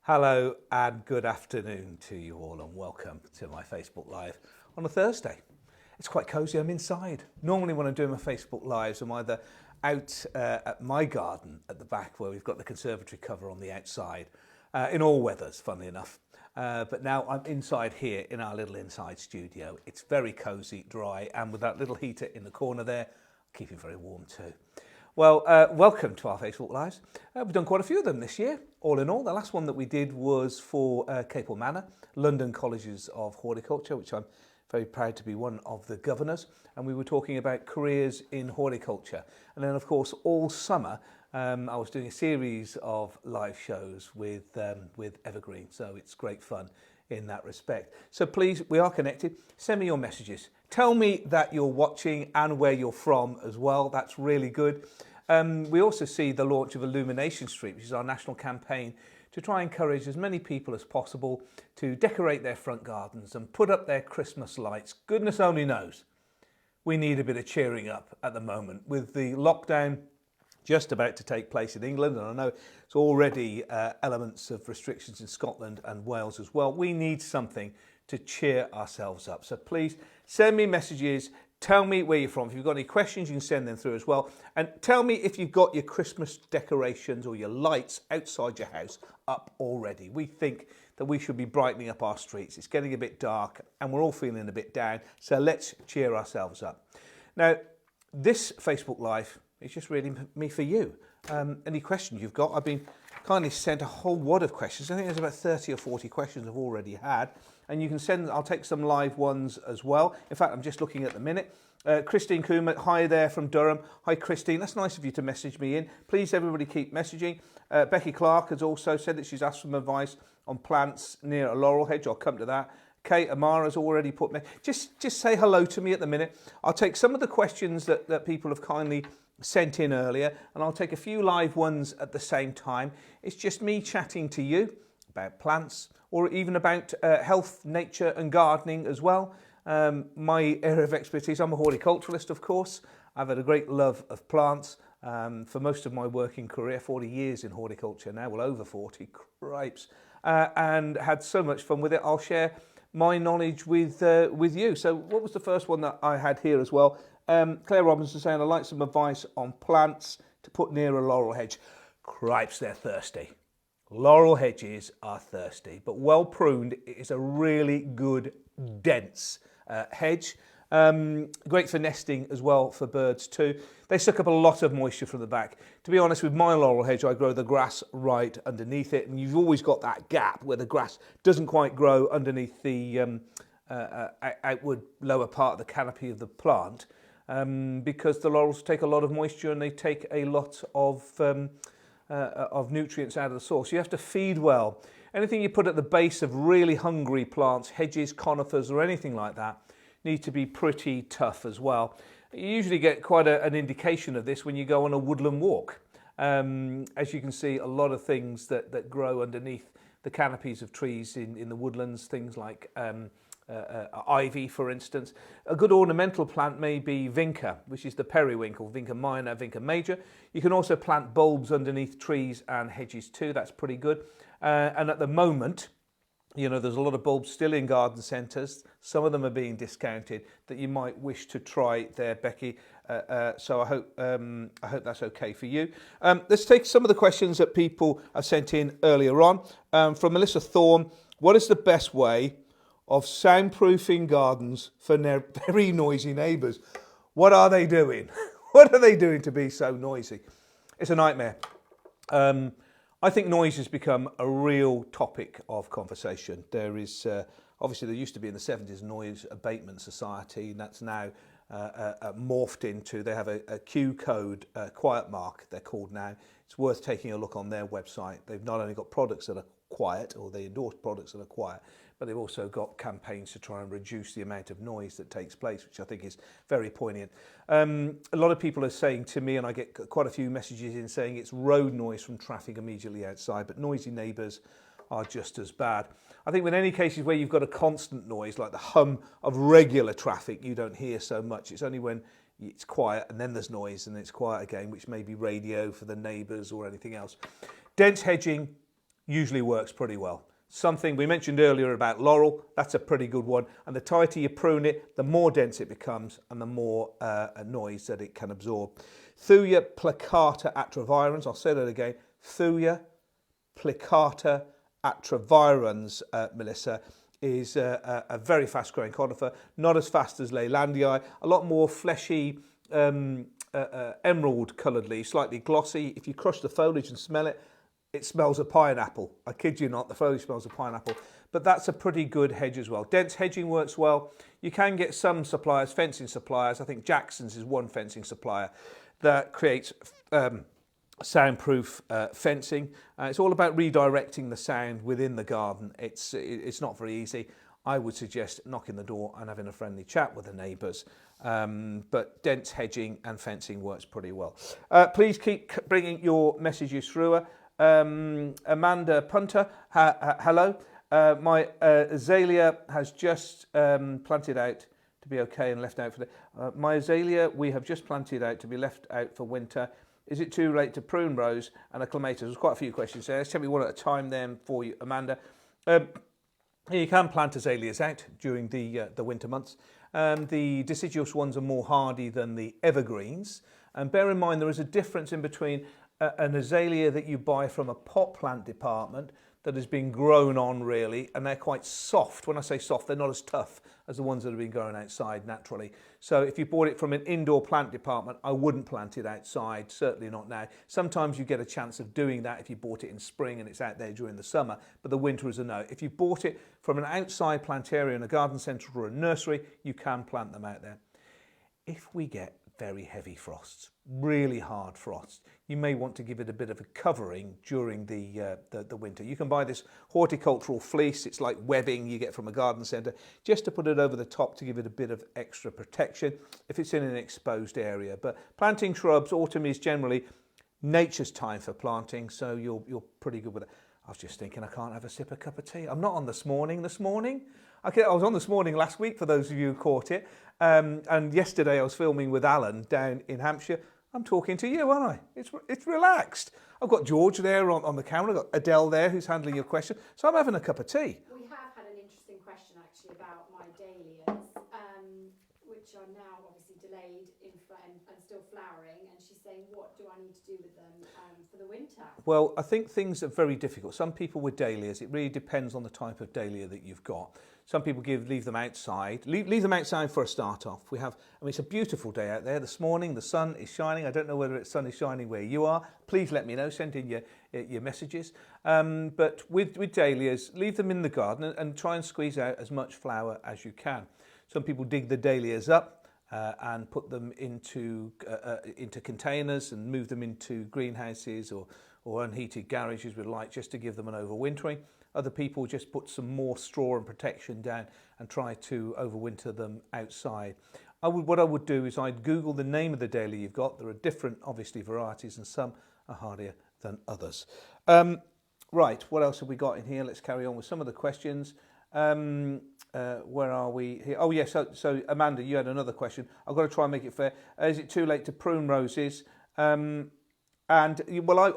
Hello and good afternoon to you all and welcome to my Facebook Live on a Thursday. It's quite cosy, I'm inside. Normally when I'm doing my Facebook Lives, I'm either out at my garden at the back where we've got the conservatory cover on the outside, in all weathers, funnily enough. But now I'm inside here in our little inside studio. It's very cosy, dry, and with that little heater in the corner there, keeping very warm too. Well, welcome to our Facebook Lives. We've done quite a few of them this year, all in all. The last one that we did was for Capel Manor, London Colleges of Horticulture, which I'm very proud to be one of the governors. And we were talking about careers in horticulture. And then, of course, all summer, I was doing a series of live shows with Evergreen. So it's great fun in that respect. So please, we are connected. Send me your messages. Tell me that you're watching and where you're from as well. That's really good. We also see the launch of Illumination Street, which is our national campaign to try and encourage as many people as possible to decorate their front gardens and put up their Christmas lights. Goodness only knows we need a bit of cheering up at the moment with the lockdown just about to take place in England, and I know it's already elements of restrictions in Scotland and Wales as well. We need something to cheer ourselves up. So please send me messages, tell me where you're from. If you've got any questions, you can send them through as well. And tell me if you've got your Christmas decorations or your lights outside your house up already. We think that we should be brightening up our streets. It's getting a bit dark and we're all feeling a bit down. So let's cheer ourselves up. Now, this Facebook Live, it's just really me for you. Any questions you've got? I've been kindly sent a whole wad of questions. I think there's about 30 or 40 questions I've already had. And you can send, I'll take some live ones as well. In fact, I'm just looking at the minute. Christine Coomer, hi there from Durham. Hi, Christine. That's nice of you to message me in. Please, everybody, keep messaging. Becky Clark has also said that she's asked for some advice on plants near a laurel hedge. I'll come to that. Kate Amara's already put me. Just say hello to me at the minute. I'll take some of the questions that people have kindly sent in earlier, and I'll take a few live ones at the same time. It's just me chatting to you about plants or even about health, nature and gardening as well. My area of expertise, I'm a horticulturalist, of course. I've had a great love of plants for most of my working career, 40 years in horticulture now, well over 40, cripes, and had so much fun with it. I'll share my knowledge with you. So what was the first one that I had here as well? Claire Robinson saying, I'd like some advice on plants to put near a laurel hedge. Cripes, they're thirsty. Laurel hedges are thirsty, but well pruned is a really good, dense hedge. Great for nesting as well for birds too. They suck up a lot of moisture from the back. To be honest, with my laurel hedge, I grow the grass right underneath it, and you've always got that gap where the grass doesn't quite grow underneath the outward lower part of the canopy of the plant. Because the laurels take a lot of moisture and they take a lot of nutrients out of the soil. So you have to feed well. Anything you put at the base of really hungry plants, hedges, conifers or anything like that, need to be pretty tough as well. You usually get quite an indication of this when you go on a woodland walk. As you can see, a lot of things that grow underneath the canopies of trees in the woodlands, things like ivy, for instance. A good ornamental plant may be vinca, which is the periwinkle, vinca minor, vinca major. You can also plant bulbs underneath trees and hedges too. That's pretty good. And at the moment, you know, there's a lot of bulbs still in garden centres. Some of them are being discounted that you might wish to try there, Becky. So I hope that's okay for you. Let's take some of the questions that people have sent in earlier on. From Melissa Thorne, what is the best way of soundproofing gardens for very noisy neighbours? What are they doing? What are they doing to be so noisy? It's a nightmare. I think noise has become a real topic of conversation. There is, obviously there used to be in the 70s Noise Abatement Society, and that's now morphed into, they have a Q code, quiet mark they're called now. It's worth taking a look on their website. They've not only got products that are quiet, or they endorse products that are quiet, but they've also got campaigns to try and reduce the amount of noise that takes place, which I think is very poignant. A lot of people are saying to me, and I get quite a few messages in saying it's road noise from traffic immediately outside, but noisy neighbours are just as bad. I think with any cases where you've got a constant noise, like the hum of regular traffic, you don't hear so much. It's only when it's quiet and then there's noise and it's quiet again, which may be radio for the neighbours or anything else. Dense hedging usually works pretty well. Something we mentioned earlier about Laurel, that's a pretty good one. And the tighter you prune it, the more dense it becomes and the more noise that it can absorb. Thuja plicata atravirens, I'll say that again. Thuja plicata atravirens, Melissa, is a very fast growing conifer, not as fast as Leylandii, a lot more fleshy, emerald coloured leaves, slightly glossy. If you crush the foliage and smell it, it smells of pineapple. I kid you not, the foliage smells of pineapple. But that's a pretty good hedge as well. Dense hedging works well. You can get some suppliers, fencing suppliers. I think Jackson's is one fencing supplier that creates soundproof fencing. It's all about redirecting the sound within the garden. It's not very easy. I would suggest knocking the door and having a friendly chat with the neighbours. But dense hedging and fencing works pretty well. Please keep bringing your messages through. Amanda Punter, hello. My azalea has just planted out to be okay and left out for the... my azalea we have just planted out to be left out for winter. Is it too late to prune rows and acclimatus? There's quite a few questions there. Let's tell me one at a time then for you, Amanda. You can plant azaleas out during the winter months. The deciduous ones are more hardy than the evergreens. And bear in mind there is a difference in between an azalea that you buy from a pot plant department that has been grown on really, and they're quite soft. When I say soft, they're not as tough as the ones that have been grown outside naturally. So if you bought it from an indoor plant department, I wouldn't plant it outside, certainly not now. Sometimes you get a chance of doing that if you bought it in spring and it's out there during the summer, but the winter is a no. If you bought it from an outside plant area in a garden centre or a nursery, you can plant them out there. If we get very heavy frosts, really hard frosts, you may want to give it a bit of a covering during the winter. You can buy this horticultural fleece. It's like webbing you get from a garden centre, just to put it over the top to give it a bit of extra protection if it's in an exposed area. But planting shrubs, autumn is generally nature's time for planting, so you're pretty good with it. I was just thinking I can't have a sip of cup of tea. I'm not on this morning. I was on This Morning last week for those of you who caught it. And yesterday I was filming with Alan down in Hampshire. I'm talking to you, aren't I? It's relaxed. I've got George there on the camera. I've got Adele there who's handling your question. So I'm having a cup of tea. We have had an interesting question actually about my dahlias, which are now obviously delayed and still flowering. And she's saying, what do I need to do with them for the winter? Well, I think things are very difficult. Some people with dahlias, it really depends on the type of dahlia that you've got. Some people leave them outside. Leave them outside for a start off. It's a beautiful day out there this morning. The sun is shining. I don't know whether the sun is shining where you are. Please let me know. Send in your messages. But with dahlias, leave them in the garden and try and squeeze out as much flower as you can. Some people dig the dahlias up and put them into containers and move them into greenhouses or unheated garages with light just to give them an overwintering. Other people just put some more straw and protection down and try to overwinter them outside. What I would do is I'd Google the name of the dahlia you've got. There are different, obviously, varieties, and some are hardier than others. Right, what else have we got in here? Let's carry on with some of the questions. Where are we here? Oh, yes, so Amanda, you had another question. I've got to try and make it fair. Is it too late to prune roses? I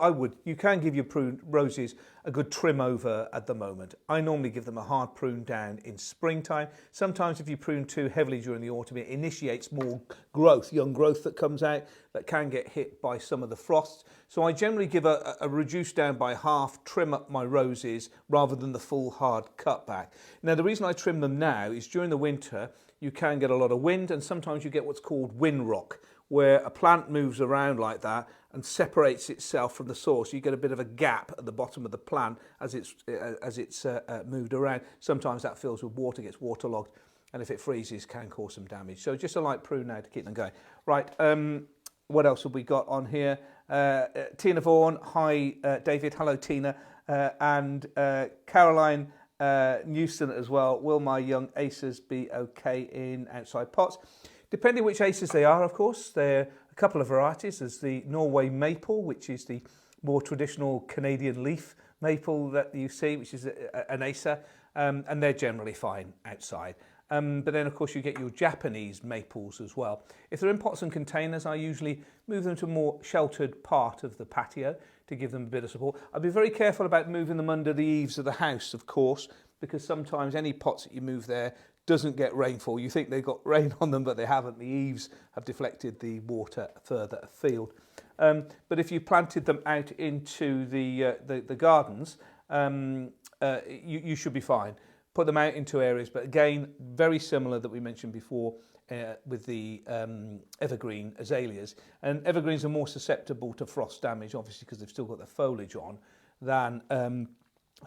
would. You can give your prune roses a good trim over at the moment. I normally give them a hard prune down in springtime. Sometimes if you prune too heavily during the autumn, it initiates more growth, young growth that comes out that can get hit by some of the frosts. So I generally give a reduce down by half, trim up my roses rather than the full hard cut back. Now, the reason I trim them now is during the winter, you can get a lot of wind, and sometimes you get what's called wind rock, where a plant moves around like that and separates itself from the source. You get a bit of a gap at the bottom of the plant as it's moved around. Sometimes that fills with water, gets waterlogged, and if it freezes, can cause some damage. So just a light prune now to keep them going. Right, what else have we got on here? Tina Vaughan, hi David, hello Tina, and Caroline Newson as well. Will my young acers be okay in outside pots? Depending which acers they are, of course. There are a couple of varieties. There's the Norway maple, which is the more traditional Canadian leaf maple that you see, which is an acer, and they're generally fine outside. But then, of course, you get your Japanese maples as well. If they're in pots and containers, I usually move them to a more sheltered part of the patio to give them a bit of support. I'd be very careful about moving them under the eaves of the house, of course, because sometimes any pots that you move there doesn't get rainfall. You think they've got rain on them, but they haven't. The eaves have deflected the water further afield. But if you planted them out into the gardens, you should be fine. Put them out into areas, but again, very similar that we mentioned before with the evergreen azaleas. And evergreens are more susceptible to frost damage, obviously, because they've still got their foliage on, than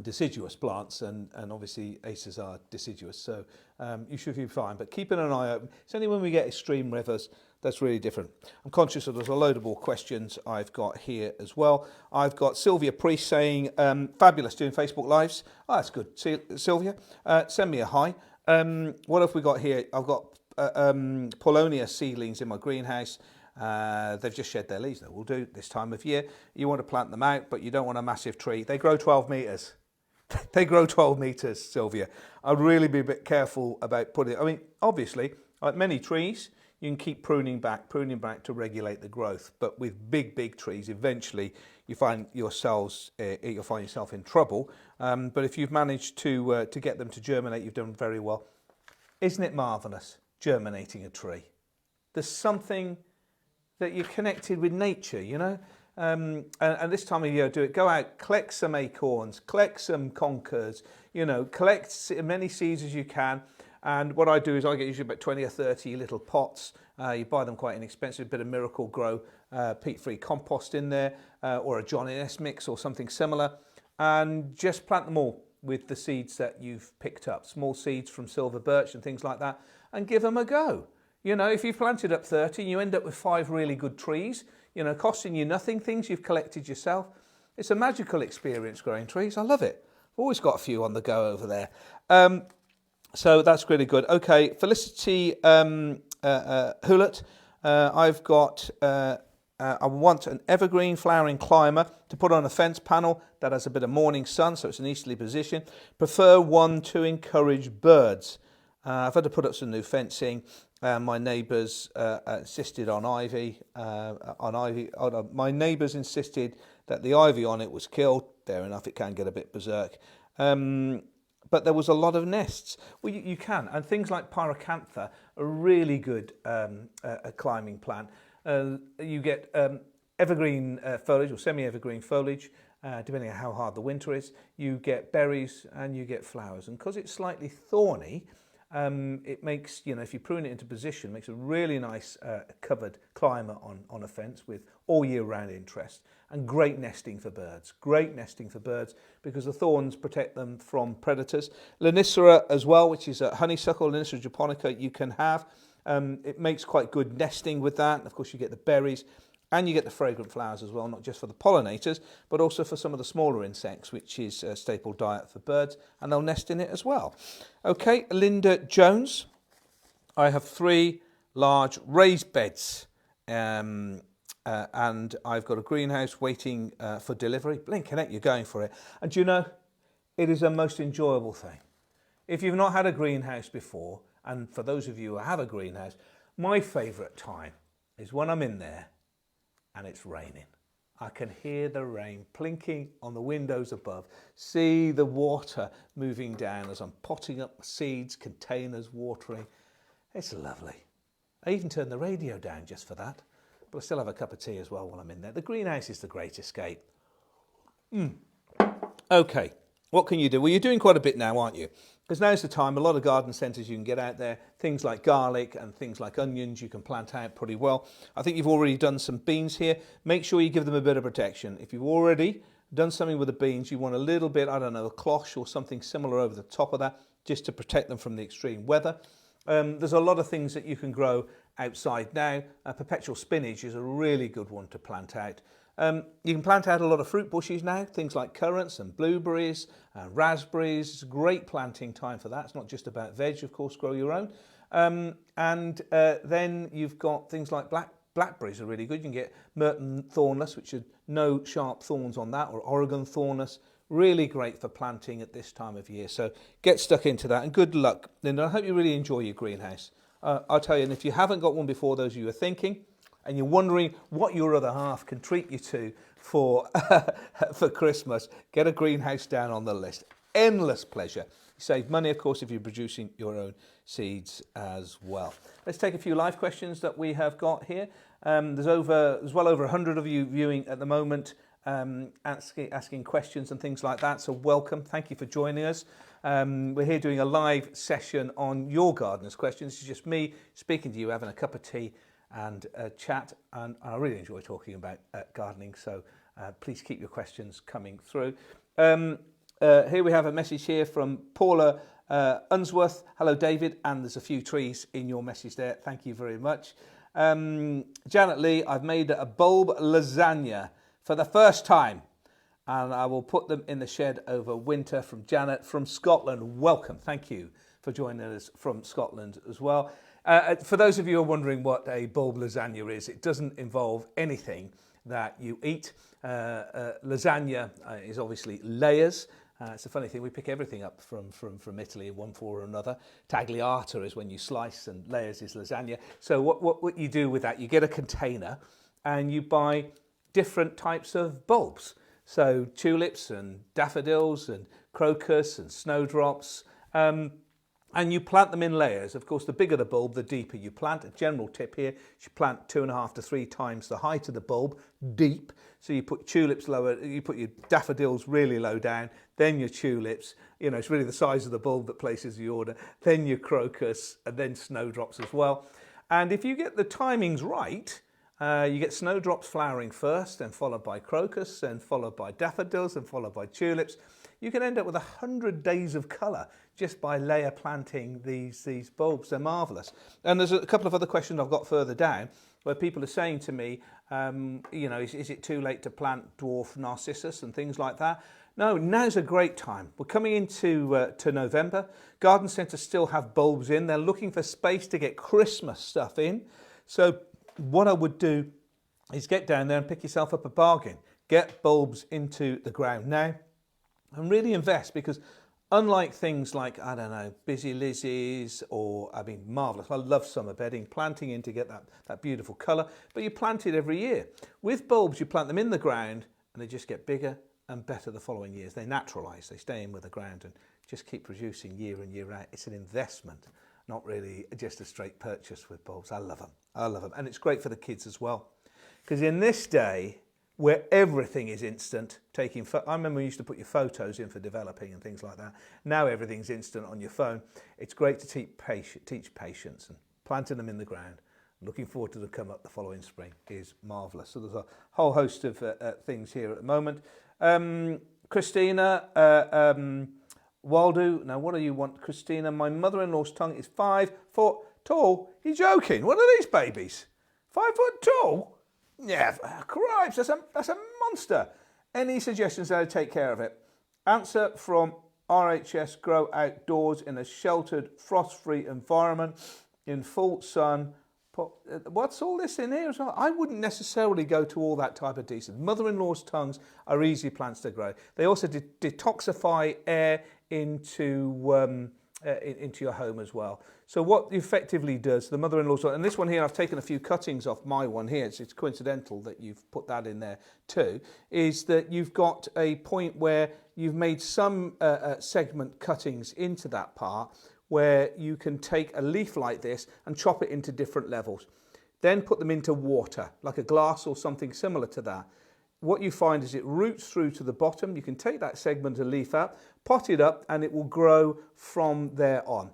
deciduous plants, and obviously acers are deciduous, so you should be fine. But keeping an eye open. It's only when we get extreme rivers that's really different. I'm conscious that there's a load of more questions I've got here as well. I've got Sylvia Priest saying, fabulous doing Facebook Lives. Oh, that's good. Sylvia, send me a hi. What have we got here? I've got Paulownia seedlings in my greenhouse. They've just shed their leaves. That will do this time of year. You want to plant them out, but you don't want a massive tree. They grow 12 metres. They grow 12 metres, Sylvia. I'd really be a bit careful about putting it. I mean, obviously, like many trees, you can keep pruning back to regulate the growth. But with big trees, eventually you'll find yourself in trouble. But if you've managed to get them to germinate, you've done very well. Isn't it marvellous, germinating a tree? There's something that you're connected with nature, you know. And this time of year, do it. Go out, collect some acorns, collect some conkers, you know, collect as many seeds as you can. And what I do is I get usually about 20 or 30 little pots. You buy them quite inexpensive, a bit of Miracle Grow peat-free compost in there, or a John Innes mix or something similar, and just plant them all with the seeds that you've picked up, small seeds from silver birch and things like that, and give them a go. You know, if you've planted up 30 and you end up with 5 really good trees, you know, costing you nothing, things you've collected yourself, it's a magical experience growing trees. I love it. I've always got a few on the go over there. So that's really good. Okay, Felicity Hewlett, I've got, I want an evergreen flowering climber to put on a fence panel that has a bit of morning sun, so it's an easterly position. Prefer one to encourage birds. I've had to put up some new fencing. My neighbours insisted on ivy. My neighbours insisted that the ivy on it was killed. Fair enough, it can get a bit berserk. But there was a lot of nests. Well, you can, and things like pyracantha are really good a climbing plant. You get evergreen foliage or semi-evergreen foliage, depending on how hard the winter is. You get berries and you get flowers. And because it's slightly thorny, it makes, you know, if you prune it into position, makes a really nice covered climber on a fence with all year round interest, and great nesting for birds. Great nesting for birds because the thorns protect them from predators. Lonicera as well, which is a honeysuckle, Lonicera japonica, you can have. It makes quite good nesting with that. Of course, you get the berries and you get the fragrant flowers as well, not just for the pollinators, but also for some of the smaller insects, which is a staple diet for birds, and they'll nest in it as well. Okay, Linda Jones. I have 3 large raised beds, and I've got a greenhouse waiting for delivery. Blinking heck, you're going for it. And do you know, it is a most enjoyable thing. If you've not had a greenhouse before, and for those of you who have a greenhouse, my favourite time is when I'm in there and it's raining. I can hear the rain plinking on the windows above, see the water moving down as I'm potting up seeds, containers, watering. It's lovely. I even turn the radio down just for that, but I still have a cup of tea as well while I'm in there. The greenhouse is the great escape. Okay, what can you do? Well, you're doing quite a bit now, aren't you? Because now's the time. A lot of garden centres you can get out there. Things like garlic and things like onions you can plant out pretty well. I think you've already done some beans here. Make sure you give them a bit of protection. If you've already done something with the beans, you want a little bit, I don't know, a cloche or something similar over the top of that, just to protect them from the extreme weather. There's a lot of things that you can grow outside now. Perpetual spinach is a really good one to plant out. You can plant out a lot of fruit bushes now, things like currants and blueberries, raspberries. It's a great planting time for that. It's not just about veg, of course, grow your own. Then you've got things like blackberries are really good. You can get Merton thornless, which are no sharp thorns on that, or Oregon thornless, Really great for planting at this time of year. So get stuck into that, and good luck. And I hope you really enjoy your greenhouse. I'll tell you, and if you haven't got one before, those of you who are thinking, and you're wondering what your other half can treat you to for for Christmas, get a greenhouse down on the list. Endless pleasure. You save money, of course, if you're producing your own seeds as well. Let's take a few live questions that we have got here. There's well over 100 of you viewing at the moment, asking questions and things like that. So welcome. Thank you for joining us. We're here doing a live session on your gardeners' questions. It's just me speaking to you, having a cup of tea and a chat. And I really enjoy talking about gardening. So please keep your questions coming through. Here we have a message here from Paula Unsworth. Hello, David. And there's a few trees in your message there. Thank you very much. Janet Lee, I've made a bulb lasagna for the first time, and I will put them in the shed over winter. From Janet from Scotland. Welcome. Thank you for joining us from Scotland as well. For those of you who are wondering what a bulb lasagna is, it doesn't involve anything that you eat. Lasagna is obviously layers. It's a funny thing, we pick everything up from Italy in one form or another. Tagliata is when you slice, and layers is lasagna. So what you do with that, you get a container and you buy different types of bulbs. So tulips and daffodils and crocus and snowdrops. And you plant them in layers. Of course, the bigger the bulb, the deeper you plant. A general tip here, you plant 2.5 to 3 times the height of the bulb, deep. So you put tulips lower, you put your daffodils really low down, then your tulips. You know, it's really the size of the bulb that places the order. Then your crocus, and then snowdrops as well. And if you get the timings right, you get snowdrops flowering first, then followed by crocus, then followed by daffodils, and followed by tulips. You can end up with 100 days of colour just by layer planting these bulbs. They're marvellous. And there's a couple of other questions I've got further down where people are saying to me, you know, is it too late to plant dwarf narcissus and things like that? No, now's a great time. We're coming into to November. Garden centres still have bulbs in. They're looking for space to get Christmas stuff in. So what I would do is get down there and pick yourself up a bargain. Get bulbs into the ground now and really invest, because unlike things like, I don't know, Busy Lizzie's or, I mean, marvellous. I love summer bedding, planting in to get that beautiful colour, but you plant it every year. With bulbs, you plant them in the ground and they just get bigger and better the following years. They naturalise, they stay in with the ground and just keep producing year in, year out. It's an investment, not really just a straight purchase with bulbs. I love them. I love them. And it's great for the kids as well. Because in this day, where everything is instant, I remember we used to put your photos in for developing and things like that. Now everything's instant on your phone. It's great to teach patience, and planting them in the ground, looking forward to them come up the following spring is marvellous. So there's a whole host of things here at the moment. Christina Waldo, now what do you want, Christina? My mother-in-law's tongue is 5 foot tall. You're joking? What are these babies? 5 foot tall? Yeah, cripes, that's a monster. Any suggestions how to take care of it? Answer from RHS Grow Outdoors in a sheltered, frost-free environment in full sun. What's all this in here as well? I wouldn't necessarily go to all that type of decent. Mother-in-law's tongues are easy plants to grow. They also detoxify air into your home as well. So what effectively does the mother-in-law's, and this one here, I've taken a few cuttings off my one here, it's coincidental that you've put that in there too, is that you've got a point where you've made some segment cuttings into that part where you can take a leaf like this and chop it into different levels. Then put them into water, like a glass or something similar to that. What you find is it roots through to the bottom. You can take that segment of leaf out, pot it up, and it will grow from there on.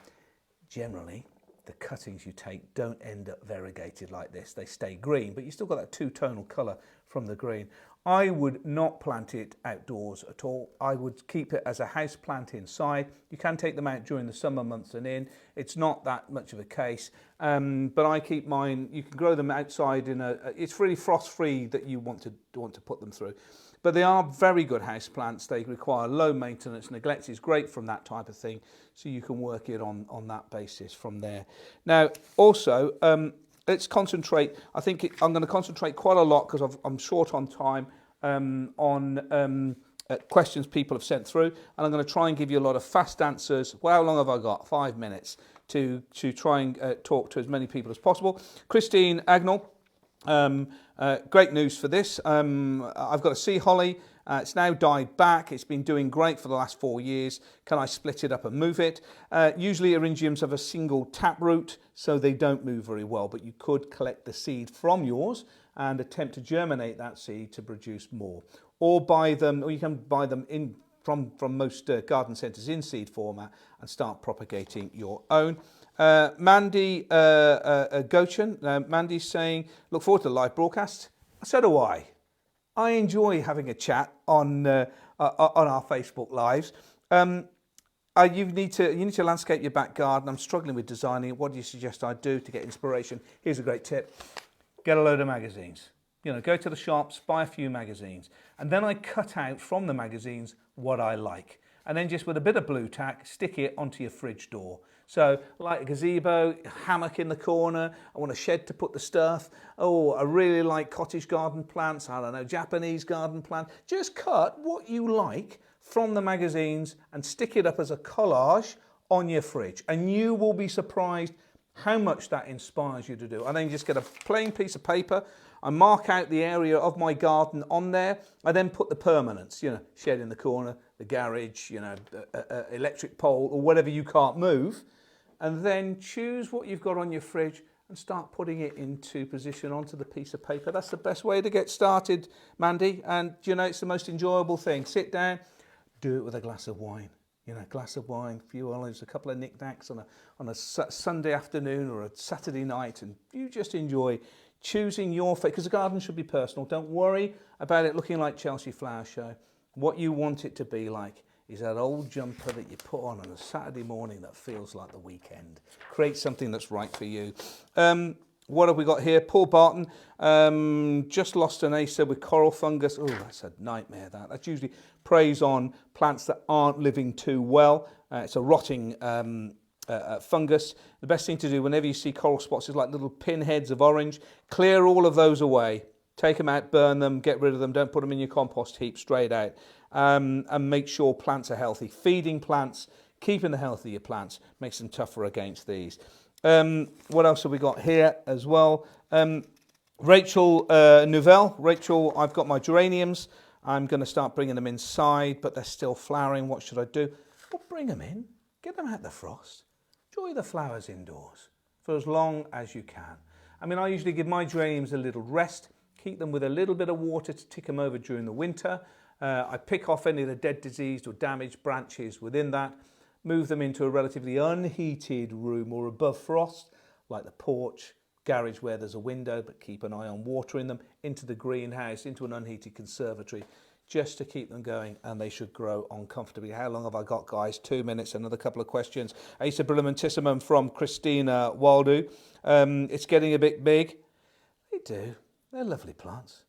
Generally, the cuttings you take don't end up variegated like this. They stay green, but you still got that two-tonal colour from the green. I would not plant it outdoors at all. I would keep it as a house plant inside. You can take them out during the summer months and in. It's not that much of a case, but I keep mine. You can grow them outside in it's really frost-free that you want to put them through. But they are very good house plants. They require low maintenance. Neglect is great from that type of thing, so you can work it on that basis from there. Now, also, let's concentrate. I think I'm going to concentrate quite a lot because I'm short on time on questions people have sent through, and I'm going to try and give you a lot of fast answers. Well, how long have I got? 5 minutes to try and talk to as many people as possible. Christine Agnell, great news for this. I've got a sea holly. It's now died back. It's been doing great for the last 4 years. Can I split it up and move it? Usually eryngiums have a single taproot, so they don't move very well, but you could collect the seed from yours and attempt to germinate that seed to produce more. Or buy them, or you can buy them in from most garden centres in seed format and start propagating your own. Mandy Gochan, Mandy's saying, look forward to the live broadcast. So do I. I enjoy having a chat on our Facebook lives. You need to landscape your back garden. I'm struggling with designing it. What do you suggest I do to get inspiration? Here's a great tip. Get a load of magazines. Go to the shops, buy a few magazines. And then I cut out from the magazines what I like. And then just with a bit of blue tack, stick it onto your fridge door. So like a gazebo, hammock in the corner, I want a shed to put the stuff. Oh, I really like cottage garden plants, I don't know, Japanese garden plant. Just cut what you like from the magazines and stick it up as a collage on your fridge. And you will be surprised how much that inspires you to do. And then just get a plain piece of paper. I mark out the area of my garden on there. I then put the permanents, shed in the corner, the garage, electric pole or whatever you can't move. And then choose what you've got on your fridge and start putting it into position onto the piece of paper. That's the best way to get started, Mandy. And, it's the most enjoyable thing. Sit down, do it with a glass of wine. A glass of wine, a few olives, a couple of knickknacks on a Sunday afternoon or a Saturday night, and you just enjoy choosing your favourite, because the garden should be personal. Don't worry about it looking like Chelsea Flower Show. What you want it to be like is that old jumper that you put on a Saturday morning that feels like the weekend. Create something that's right for you. What have we got here? Paul Barton, just lost an acer with coral fungus. Oh, that's a nightmare, that. That usually preys on plants that aren't living too well. It's a rotting fungus. The best thing to do whenever you see coral spots is like little pinheads of orange. Clear all of those away. Take them out, burn them, get rid of them. Don't put them in your compost heap, straight out. And make sure plants are healthy. Feeding plants, keeping the health of your plants makes them tougher against these. What else have we got here as well? Rachel Nouvelle. Rachel, I've got my geraniums. I'm going to start bringing them inside, but they're still flowering. What should I do? Well, bring them in. Get them out the frost. Enjoy the flowers indoors for as long as you can. I usually give my geraniums a little rest, keep them with a little bit of water to tick them over during the winter. I pick off any of the dead, diseased or damaged branches within that, move them into a relatively unheated room or above frost, like the porch, garage where there's a window, but keep an eye on watering them, into the greenhouse, into an unheated conservatory, just to keep them going, and they should grow on comfortably. How long have I got, guys? 2 minutes, another couple of questions. Acer brilliantissimum from Christina Waldo. It's getting a bit big. They do. They're lovely plants.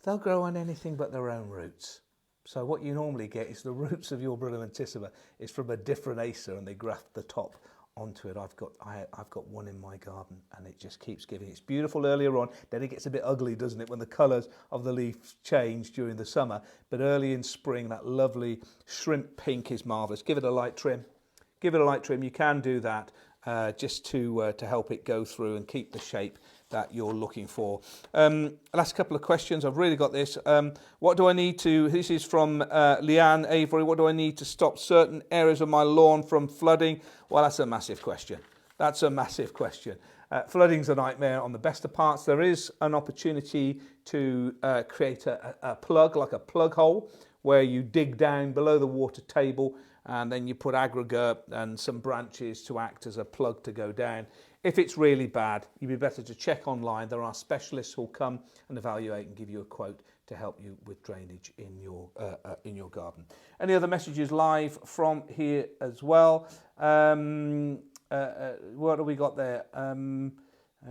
They'll grow on anything but their own roots. So what you normally get is the roots of your brilliantissima is from a different acer, and they graft the top onto it. I've got one in my garden, and it just keeps giving. It's beautiful earlier on, then it gets a bit ugly, doesn't it, when the colours of the leaves change during the summer. But early in spring, that lovely shrimp pink is marvellous. Give it a light trim. Give it a light trim. You can do that just to help it go through and keep the shape that you're looking for. Last couple of questions. I've really got this. What do I need to, this is from Leanne Avery, what do I need to stop certain areas of my lawn from flooding? Well, that's a massive question. That's a massive question. Flooding's a nightmare on the best of parts. There is an opportunity to create a plug, like a plug hole, where you dig down below the water table and then you put aggregate and some branches to act as a plug to go down. If it's really bad, you'd be better to check online. There are specialists who'll come and evaluate and give you a quote to help you with drainage in your garden. Any other messages live from here as well? What have we got there?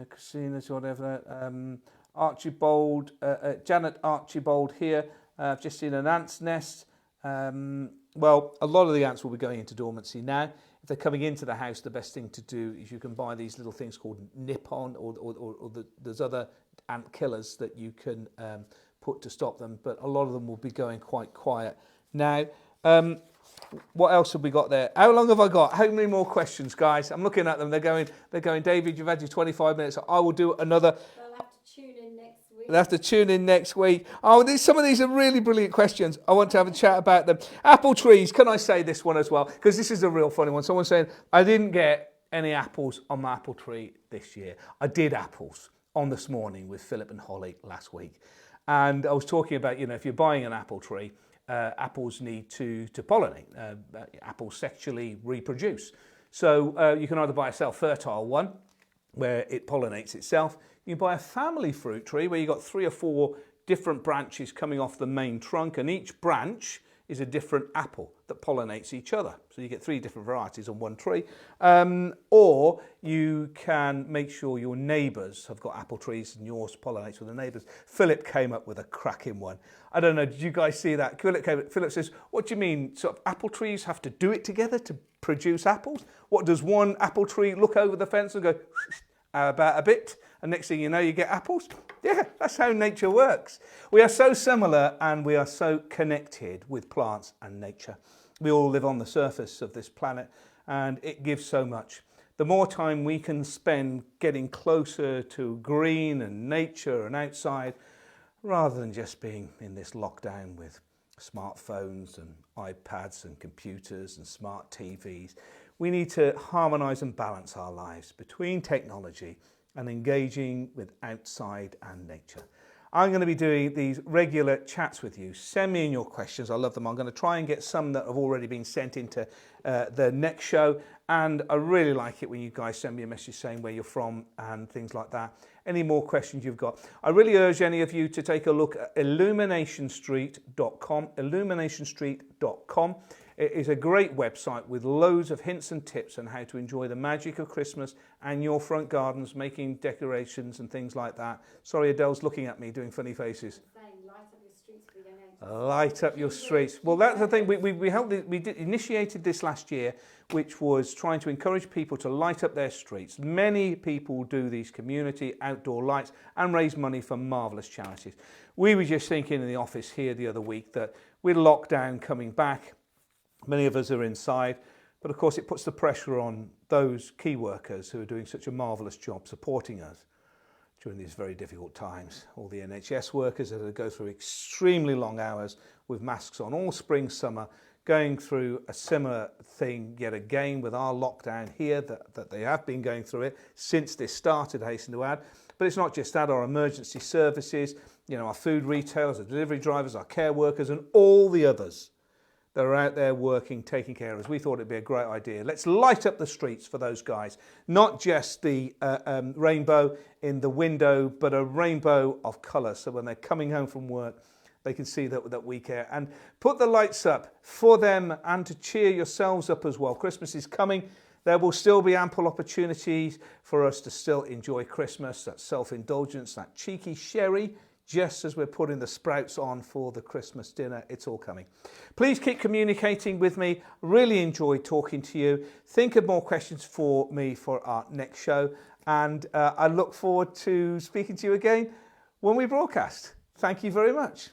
Christina's whatever. Archibald, Janet Archibald here. I've just seen an ant's nest. Well, a lot of the ants will be going into dormancy now. If they're coming into the house, the best thing to do is you can buy these little things called nip-on, or there's other ant killers that you can put to stop them, but a lot of them will be going quite quiet Now, what else have we got there? How long have I got? How many more questions, guys? I'm looking at them. They're going, David, you've had your 25 minutes. So I will do another. They'll have to tune in next week. They'll have to tune in next week. Oh, some of these are really brilliant questions. I want to have a chat about them. Apple trees. Can I say this one as well? Because this is a real funny one. Someone's saying, I didn't get any apples on my apple tree this year. I did apples on This Morning with Philip and Holly last week. And I was talking about, if you're buying an apple tree, apples need to pollinate. Apples sexually reproduce. So you can either buy a self-fertile one where it pollinates itself. You can buy a family fruit tree where you've got 3 or 4 different branches coming off the main trunk, and each branch is a different apple that pollinates each other. So you get 3 different varieties on one tree. Or you can make sure your neighbours have got apple trees and yours pollinates with the neighbours. Philip came up with a cracking one. I don't know, did you guys see that? Philip says, what do you mean, sort of apple trees have to do it together to produce apples? What, does one apple tree look over the fence and go, about a bit, and next thing you know, you get apples? Yeah, that's how nature works. We are so similar and we are so connected with plants and nature. We all live on the surface of this planet and it gives so much. The more time we can spend getting closer to green and nature and outside, rather than just being in this lockdown with smartphones and iPads and computers and smart TVs, we need to harmonise and balance our lives between technology and engaging with outside and nature. I'm going to be doing these regular chats with you. Send me in your questions. I love them. I'm going to try and get some that have already been sent into the next show. And I really like it when you guys send me a message saying where you're from and things like that. Any more questions you've got. I really urge any of you to take a look at illuminationstreet.com. illuminationstreet.com. It is a great website with loads of hints and tips on how to enjoy the magic of Christmas and your front gardens, making decorations and things like that. Sorry, Adele's looking at me doing funny faces. Light up your streets. Well, that's the thing. We initiated this last year, which was trying to encourage people to light up their streets. Many people do these community outdoor lights and raise money for marvellous charities. We were just thinking in the office here the other week that with lockdown coming back, many of us are inside, but of course it puts the pressure on those key workers who are doing such a marvellous job supporting us during these very difficult times. All the NHS workers that go through extremely long hours with masks on all spring, summer, going through a similar thing yet again with our lockdown here, that they have been going through it since this started, I hasten to add. But it's not just that, our emergency services, our food retailers, our delivery drivers, our care workers and all the others that are out there working, taking care of us. We thought it'd be a great idea. Let's light up the streets for those guys. Not just the rainbow in the window, but a rainbow of colour. So when they're coming home from work, they can see that we care. And put the lights up for them and to cheer yourselves up as well. Christmas is coming. There will still be ample opportunities for us to still enjoy Christmas, that self-indulgence, that cheeky sherry, just as we're putting the sprouts on for the Christmas dinner. It's all coming. Please keep communicating with me. Really enjoyed talking to you. Think of more questions for me for our next show. And I look forward to speaking to you again when we broadcast. Thank you very much.